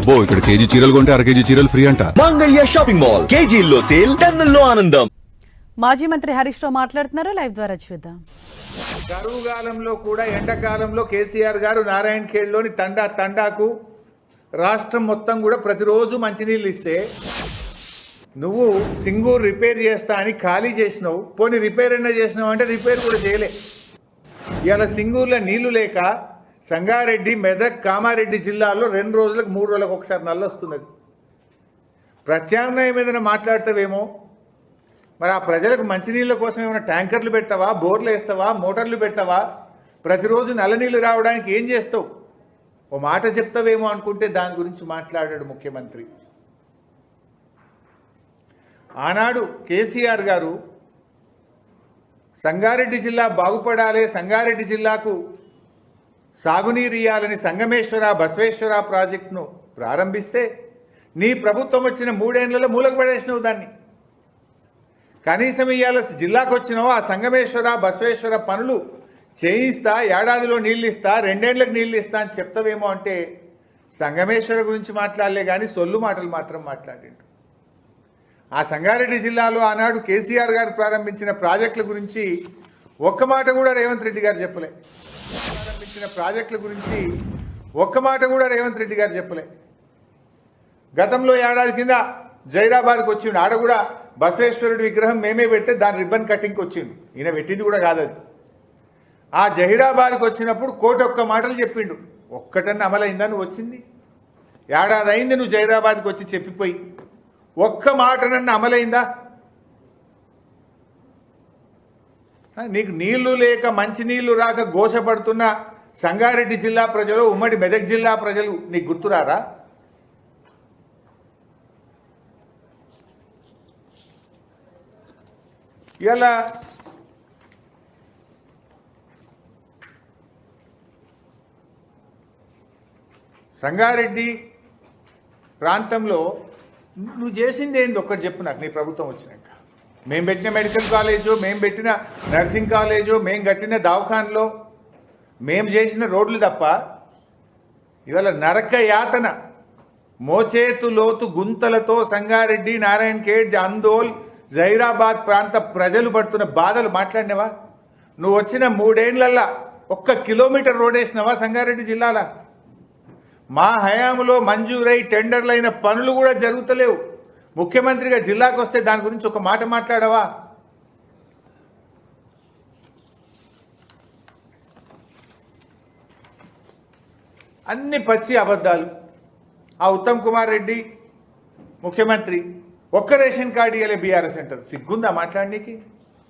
అబ్బో ఇక్కడ కేజీ చీరలు కొంటే అర కేజీ చీరలు ఫ్రీ అంట. మంగళ్య షాపింగ్ మాల్ కేజీల్లో సేల్ టన్నుల్లో ఆనందం. మాజీ మంత్రి హరీష్ రావు మాట్లాడుతున్నారు, లైవ్ ద్వారా చూద్దాం. కరువు కాలంలో కూడా ఎండాకాలంలో కేసీఆర్ గారు నారాయణ ఖేడ్లోని తండాకు రాష్ట్రం మొత్తం కూడా ప్రతిరోజు మంచినీళ్ళు ఇస్తే నువ్వు సింగూరు రిపేర్ చేస్తా అని ఖాళీ చేసినావు. పోనీ రిపేర్ అయినా చేసినావు అంటే రిపేర్ కూడా చేయలే. ఇవాళ సింగూరులో నీళ్లు లేక సంగారెడ్డి, మెదక్, కామారెడ్డి జిల్లాల్లో 2 రోజులకు 3 రోజులకు ఒకసారి నల్ల వస్తున్నది. ప్రత్యామ్నాయం ఏదైనా మాట్లాడతావేమో. మరి ఆ ప్రజలకు మంచినీళ్ళ కోసం ఏమైనా ట్యాంకర్లు పెడతావా, బోర్లు వేస్తావా, మోటార్లు పెడతావా? ప్రతిరోజు నల్ల నీళ్ళు రావడానికి ఏం చేస్తావు? ఓ మాట చెప్తావేమో అనుకుంటే దాని గురించి మాట్లాడాడు ముఖ్యమంత్రి. ఆనాడు కేసీఆర్ గారు సంగారెడ్డి జిల్లా బాగుపడాలి, సంగారెడ్డి జిల్లాకు సాగునీరు ఇయ్యాలని సంగమేశ్వర, బసవేశ్వర ప్రాజెక్టును ప్రారంభిస్తే నీ ప్రభుత్వం వచ్చిన 3 ఏళ్లలో మూలకు పడేసినావు దాన్ని. కనీసం ఇవాళ జిల్లాకు వచ్చినావు ఆ సంగమేశ్వర, బసవేశ్వర పనులు చేయిస్తా, ఏడాదిలో నీళ్ళు ఇస్తా, 2 ఏళ్లకు నీళ్ళు ఇస్తా అని చెప్తావేమో అంటే సంగమేశ్వర గురించి మాట్లాడలే కానీ సొల్లు మాటలు మాత్రం మాట్లాడిండు. ఆ సంగారెడ్డి జిల్లాలో ఆనాడు కేసీఆర్ గారు ప్రారంభించిన ప్రాజెక్టుల గురించి ఒక్క మాట కూడా రేవంత్ రెడ్డి గారు చెప్పలే. ప్రారంభించిన ప్రాజెక్టుల గురించి ఒక్క మాట కూడా రేవంత్ రెడ్డి గారు చెప్పలే. గతంలో ఏడాది కింద జైరాబాద్కి వచ్చిండు. ఆడ కూడా బసవేశ్వరుడి విగ్రహం మేమే పెడితే దాని రిబ్బన్ కటింగ్కి వచ్చిండు. ఈయన పెట్టింది కూడా కాదు అది. ఆ జహీరాబాద్కి వచ్చినప్పుడు కోటొక్క మాటలు చెప్పిండు. ఒక్కటన్నా అమలైందా? నువ్వు వచ్చింది ఏడాది అయింది, నువ్వు జహీరాబాద్కి వచ్చి చెప్పిపోయి ఒక్క మాటనన్నా అమలైందా? నీకు నీళ్లు లేక మంచినీళ్లు రాక ఘోషపడుతున్న సంగారెడ్డి జిల్లా ప్రజలు, ఉమ్మడి మెదక్ జిల్లా ప్రజలు నీకు గుర్తురారా? ఇలా సంగారెడ్డి ప్రాంతంలో నువ్వు చేసింది ఏంది ఒక్కటి చెప్పు నాకు. నీ ప్రభుత్వం వచ్చినాక మేము పెట్టిన మెడికల్ కాలేజు, మేము పెట్టిన నర్సింగ్ కాలేజు, మేము కట్టిన దవాఖానలో మేము చేసిన రోడ్లు తప్ప ఇవాళ నరక యాతన, మోచేతు లోతు గుంతలతో సంగారెడ్డి, నారాయణ ఖేడ్, అందోల్, జైరాబాద్ ప్రాంత ప్రజలు పడుతున్న బాధలు మాట్లాడినవా? నువ్వు వచ్చిన 3 ఏళ్లల్లా 1 కిలోమీటర్ రోడ్ వేసినవా సంగారెడ్డి జిల్లాలో? మా హయాంలో మంజూరై టెండర్లైన పనులు కూడా జరుగుతలేవు. ముఖ్యమంత్రిగా జిల్లాకు వస్తే దాని గురించి ఒక మాట మాట్లాడవా? అన్ని పచ్చి అబద్ధాలు. ఆ ఉత్తమ్ కుమార్ రెడ్డి ముఖ్యమంత్రి ఒక్క రేషన్ కార్డు ఇవ్వలే బీఆర్ఎస్ అంటారు. సిగ్గుందా మాట్లాడనీకి?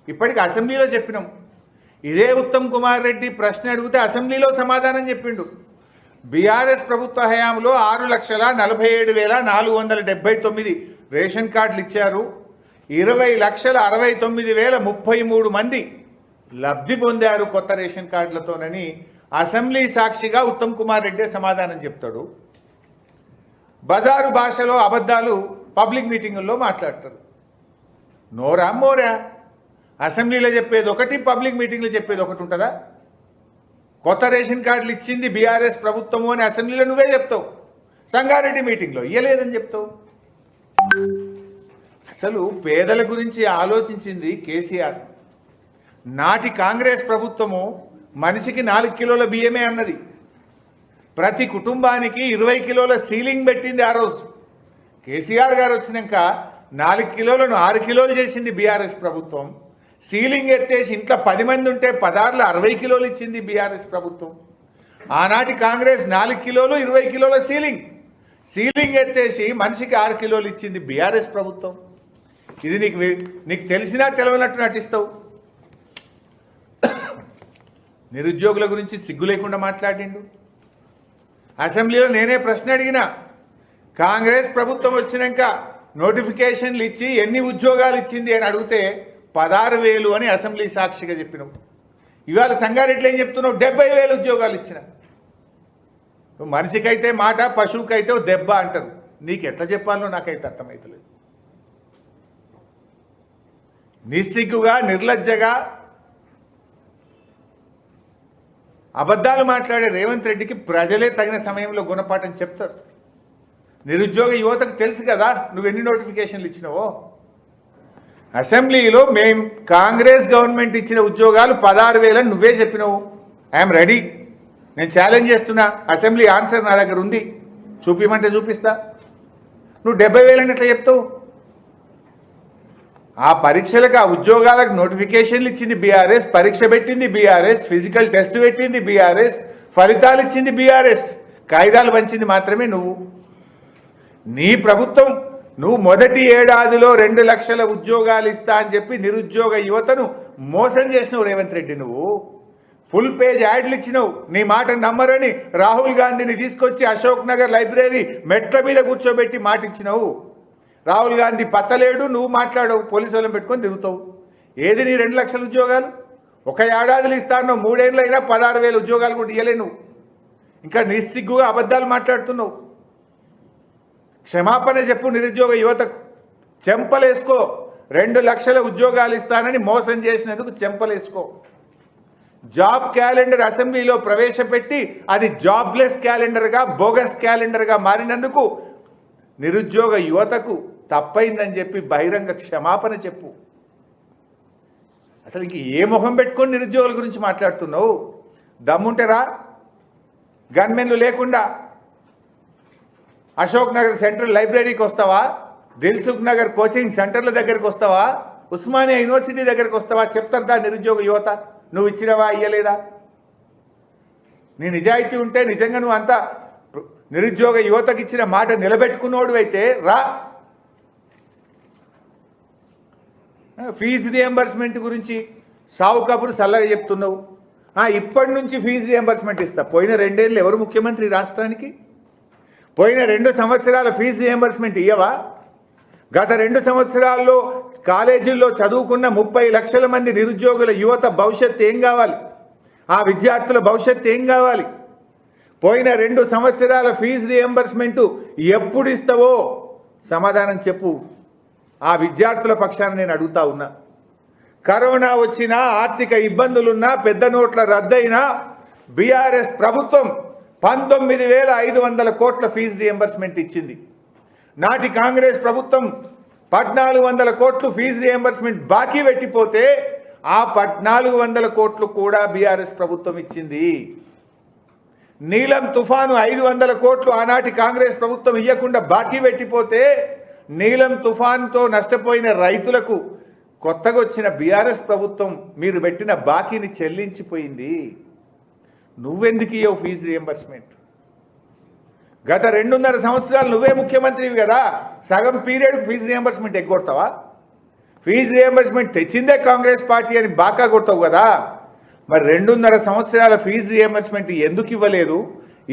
ఇప్పటికి అసెంబ్లీలో చెప్పినాం. ఇదే ఉత్తమ్ కుమార్ రెడ్డి ప్రశ్న అడిగితే అసెంబ్లీలో సమాధానం చెప్పిండు. బీఆర్ఎస్ ప్రభుత్వ హయాంలో 6,47,479 రేషన్ కార్డులు ఇచ్చారు. 20,69,033 మంది లబ్ధి పొందారు కొత్త రేషన్ కార్డులతోనని అసెంబ్లీ సాక్షిగా ఉత్తమ్ కుమార్ రెడ్డి సమాధానం చెప్తాడు. బజారు భాషలో అబద్ధాలు పబ్లిక్ మీటింగుల్లో మాట్లాడతారు. నోరా మోరా? అసెంబ్లీలో చెప్పేది ఒకటి, పబ్లిక్ మీటింగ్లో చెప్పేది ఒకటి ఉంటుందా? కొత్త రేషన్ కార్డులు ఇచ్చింది బీఆర్ఎస్ ప్రభుత్వము అని అసెంబ్లీలో నువ్వే చెప్తావు, సంగారెడ్డి మీటింగ్లో ఇయ్యలేదని చెప్తావు. అసలు పేదల గురించి ఆలోచించింది కేసీఆర్. నాటి కాంగ్రెస్ ప్రభుత్వము మనిషికి 4 కిలోల బియ్యమే అన్నది. ప్రతి కుటుంబానికి 20 కిలోల సీలింగ్ పెట్టింది ఆ రోజు. కేసీఆర్ గారు వచ్చినాక 4 కిలోలను 6 కిలోలు చేసింది బీఆర్ఎస్ ప్రభుత్వం. సీలింగ్ ఎత్తేసి ఇంట్లో 10 మంది ఉంటే 16లో 60 కిలోలు ఇచ్చింది బీఆర్ఎస్ ప్రభుత్వం. ఆనాటి కాంగ్రెస్ 4 కిలోలు 20 కిలోల సీలింగ్ ఎత్తేసి మనిషికి 6 కిలోలు ఇచ్చింది బీఆర్ఎస్ ప్రభుత్వం. ఇది నీకు తెలిసినా తెలవనట్టు నటిస్తావు. నిరుద్యోగుల గురించి సిగ్గు లేకుండా మాట్లాడిండు. అసెంబ్లీలో నేనే ప్రశ్న అడిగినా, కాంగ్రెస్ ప్రభుత్వం వచ్చినాక నోటిఫికేషన్లు ఇచ్చి ఎన్ని ఉద్యోగాలు ఇచ్చింది అని అడిగితే 16,000 అని అసెంబ్లీ సాక్షిగా చెప్పినావు. ఇవాళ సంగారెడ్డిలో ఏం చెప్తున్నావు? 70,000 ఉద్యోగాలు ఇచ్చిన. మనిషికైతే మాట, పశువుకైతే దెబ్బ అంటారు. నీకు ఎట్లా చెప్పాలో నాకైతే అర్థమవుతలేదు. నిస్సిగ్గుగా, నిర్లజ్జగా అబద్ధాలు మాట్లాడే రేవంత్ రెడ్డికి ప్రజలే తగిన సమయంలో గుణపాఠం చెప్తారు. నిరుద్యోగ యువతకు తెలుసు కదా నువ్వు ఎన్ని నోటిఫికేషన్లు ఇచ్చినావో. అసెంబ్లీలో మేం కాంగ్రెస్ గవర్నమెంట్ ఇచ్చిన ఉద్యోగాలు 16,000 నువ్వే చెప్పినావు. ఐఎమ్ రెడీ, నేను ఛాలెంజ్ చేస్తున్నా. అసెంబ్లీ ఆన్సర్ నా దగ్గర ఉంది, చూపిమంటే చూపిస్తా. నువ్వు 70,000 ఎట్లా చెప్తావు? ఆ పరీక్షలకు ఆ ఉద్యోగాలకు నోటిఫికేషన్లు ఇచ్చింది బీఆర్ఎస్, పరీక్ష పెట్టింది బీఆర్ఎస్, ఫిజికల్ టెస్ట్ పెట్టింది బీఆర్ఎస్, ఫలితాలు ఇచ్చింది బీఆర్ఎస్, కాగితాలు పంచింది మాత్రమే నువ్వు. నీ ప్రభుత్వం నువ్వు మొదటి ఏడాదిలో 2 లక్షల ఉద్యోగాలు ఇస్తా అని చెప్పి నిరుద్యోగ యువతను మోసం చేసినావు రేవంత్ రెడ్డి. నువ్వు ఫుల్ పేజ్ యాడ్లు ఇచ్చినావు. నీ మాట నమ్మరని రాహుల్ గాంధీని తీసుకొచ్చి అశోక్ నగర్ లైబ్రరీ మెట్ల మీద కూర్చోబెట్టి మాట ఇచ్చినావు. రాహుల్ గాంధీ పత్తలేడు, నువ్వు మాట్లాడవు, పోలీసు వాళ్ళని పెట్టుకొని తిరుగుతావు. ఏది నీ 2 లక్షల ఉద్యోగాలు? ఒక ఏడాదిలో ఇస్తాను, 3 ఏళ్ళు అయినా 16,000 ఉద్యోగాలు కూడా ఇవ్వలే నువ్వు. ఇంకా నిస్సిగ్గుగా అబద్ధాలు మాట్లాడుతున్నావు. క్షమాపణ చెప్పు నిరుద్యోగ యువతకు. చెంపలేసుకో. 2 లక్షల ఉద్యోగాలు ఇస్తానని మోసం చేసినందుకు చెంపలేసుకో. జాబ్ క్యాలెండర్ అసెంబ్లీలో ప్రవేశపెట్టి అది జాబ్లెస్ క్యాలెండర్గా, బోగస్ క్యాలెండర్గా మారినందుకు నిరుద్యోగ యువతకు తప్పైందని చెప్పి బహిరంగ క్షమాపణ చెప్పు. అసలు ఇంక ఏ మొహం పెట్టుకొని నిరుద్యోగుల గురించి మాట్లాడుతున్నావు? దమ్ముంటారా? గన్మెన్లు లేకుండా అశోక్ నగర్ సెంట్రల్ లైబ్రరీకి వస్తావా? దిల్సుఖ్ నగర్ కోచింగ్ సెంటర్ల దగ్గరికి వస్తావా? ఉస్మానియా యూనివర్సిటీ దగ్గరికి వస్తావా? చెప్తారా నిరుద్యోగ యువత నువ్వు ఇచ్చినవా ఇయ్యలేదా? నీ నిజాయితీ ఉంటే నిజంగా నువ్వు అంతా నిరుద్యోగ యువతకి ఇచ్చిన మాట నిలబెట్టుకున్నోడు అయితే రా. ఫీజు రియంబర్స్మెంట్ గురించి సావు కబురు సల్లగా చెప్తున్నావు. ఇప్పటి నుంచి ఫీజు రియంబర్స్మెంట్ ఇస్తా. పోయిన 2 ఏళ్ళు ఎవరు ముఖ్యమంత్రి రాష్ట్రానికి? పోయిన 2 సంవత్సరాల ఫీజు రియంబర్స్మెంట్ ఇయ్యవా? గత 2 సంవత్సరాల్లో కాలేజీల్లో చదువుకున్న 30 లక్షల మంది నిరుద్యోగుల యువత భవిష్యత్తు ఏం కావాలి? ఆ విద్యార్థుల భవిష్యత్తు ఏం కావాలి? పోయిన 2 సంవత్సరాల ఫీజు రియంబర్స్మెంట్ ఎప్పుడు ఇస్తావో సమాధానం చెప్పు. ఆ విద్యార్థుల పక్షాన నేను అడుగుతా ఉన్నా. కరోనా వచ్చినా, ఆర్థిక ఇబ్బందులున్నా, పెద్ద నోట్ల రద్దయినా బీఆర్ఎస్ ప్రభుత్వం 19,500 కోట్ల ఫీజు రియంబర్స్మెంట్ ఇచ్చింది. నాటి కాంగ్రెస్ ప్రభుత్వం 1,400 కోట్లు ఫీజు రియంబర్స్మెంట్ బాకీ పెట్టిపోతే ఆ 1,400 కోట్లు కూడా బీఆర్ఎస్ ప్రభుత్వం ఇచ్చింది. నీలం తుఫాను 500 కోట్లు ఆనాటి కాంగ్రెస్ ప్రభుత్వం ఇవ్వకుండా బాకీ పెట్టిపోతే నీలం తుఫాన్తో నష్టపోయిన రైతులకు కొత్తగా వచ్చిన బీఆర్ఎస్ ప్రభుత్వం మీరు పెట్టిన బాకీని చెల్లించిపోయింది. నువ్వెందుకు ఇవ్వవు ఫీజు రియంబర్స్మెంట్? గత 2.5 సంవత్సరాలు నువ్వే ముఖ్యమంత్రివి కదా, సగం పీరియడ్కు ఫీజు రియంబర్స్మెంట్ ఎగ్గొడతావా? ఫీజు రియంబర్స్మెంట్ తెచ్చిందే కాంగ్రెస్ పార్టీ అని బాకా కొడతావు కదా. మరి 2.5 సంవత్సరాల ఫీజు రియంబర్స్మెంట్ ఎందుకు ఇవ్వలేదు?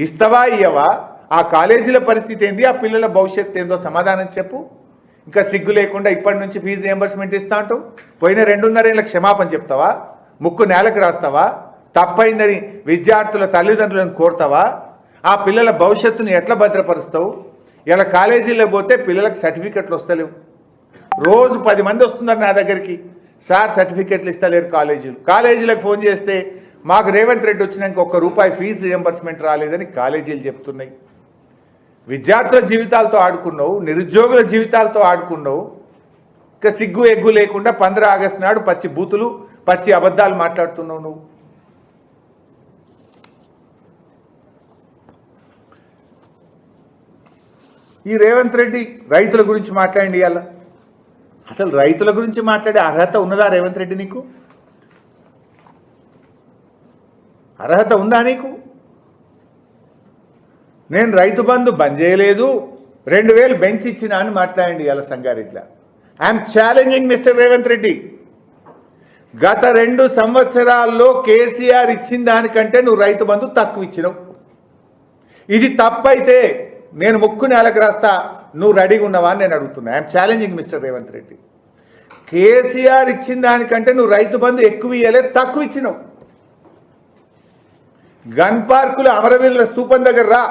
ఇస్తావా ఇయ్యవా? ఆ కాలేజీల పరిస్థితి ఏంది? ఆ పిల్లల భవిష్యత్తు ఏందో సమాధానం చెప్పు. ఇంకా సిగ్గు లేకుండా ఇప్పటి నుంచి ఫీజు రియంబర్స్మెంట్ ఇస్తా అంటూ పోయిన 2.5 ఏళ్ళ క్షమాపణ చెప్తావా? ముక్కు నేలకు రాస్తావా? తప్పైందని విద్యార్థుల తల్లిదండ్రులను కోరుతావా? ఆ పిల్లల భవిష్యత్తును ఎట్లా భద్రపరుస్తావు? ఇలా కాలేజీలో పోతే పిల్లలకు సర్టిఫికెట్లు వస్తలేవు. రోజు 10 మంది వస్తున్నారు నా దగ్గరికి, సార్ సర్టిఫికెట్లు ఇస్తలేరు కాలేజీలకు ఫోన్ చేస్తే మాకు రేవంత్ రెడ్డి వచ్చినాక ₹1 ఫీజు రియంబర్స్మెంట్ రాలేదని కాలేజీలు చెప్తున్నాయి. విద్యార్థుల జీవితాలతో ఆడుకున్నావు, నిరుద్యోగుల జీవితాలతో ఆడుకున్నావు. ఇంకా సిగ్గు ఎగ్గు లేకుండా 15 ఆగస్టు నాడు పచ్చి బూతులు, పచ్చి అబద్ధాలు మాట్లాడుతున్నావు నువ్వు. ఈ రేవంత్ రెడ్డి రైతుల గురించి మాట్లాడండి. ఇవాళ అసలు రైతుల గురించి మాట్లాడే అర్హత ఉన్నదా రేవంత్ రెడ్డి? నీకు అర్హత ఉందా నీకు? నేను రైతు బంధు బంద్ చేయలేదు, 2,000 బెంచ్ ఇచ్చినా అని మాట్లాడండి ఇవాళ సంగారెడ్డిలో. I am challenging mister Revanth Reddy. గత 2 సంవత్సరాల్లో కేసీఆర్ ఇచ్చిన దానికంటే నువ్వు రైతు బంధు తక్కువ ఇచ్చినావు. ఇది తప్పైతే నేను ముక్కు నేలకు రాస్తా, నువ్వు రెడీగా ఉన్నావా అని నేను అడుగుతున్నా. I'm challenging mister Revanth Reddy. KCR ఇచ్చిన దానికంటే నువ్వు రైతు బంధు ఎక్కువ ఇవ్వలేదు, తక్కువ ఇచ్చినావు. గన్ పార్కులు అమరవీరుల స్తూపం దగ్గర రా,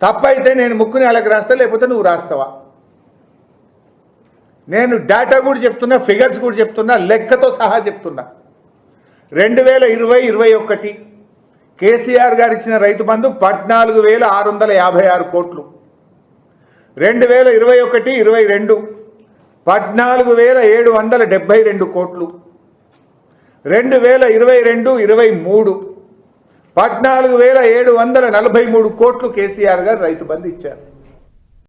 తప్పైతే నేను ముక్కు నేలకు రాస్తా, లేకపోతే నువ్వు రాస్తావా? నేను డేటా కూడా చెప్తున్నా, ఫిగర్స్ కూడా చెప్తున్నా, లెక్కతో సహా చెప్తున్నా. 2020-21 కేసీఆర్ గారు ఇచ్చిన రైతు బంధు 14,656 కోట్లు. 2021-22 14,772 కోట్లు, 2022-23 14,743 కోట్లు కేసీఆర్ గారు రైతు బంధు ఇచ్చారు.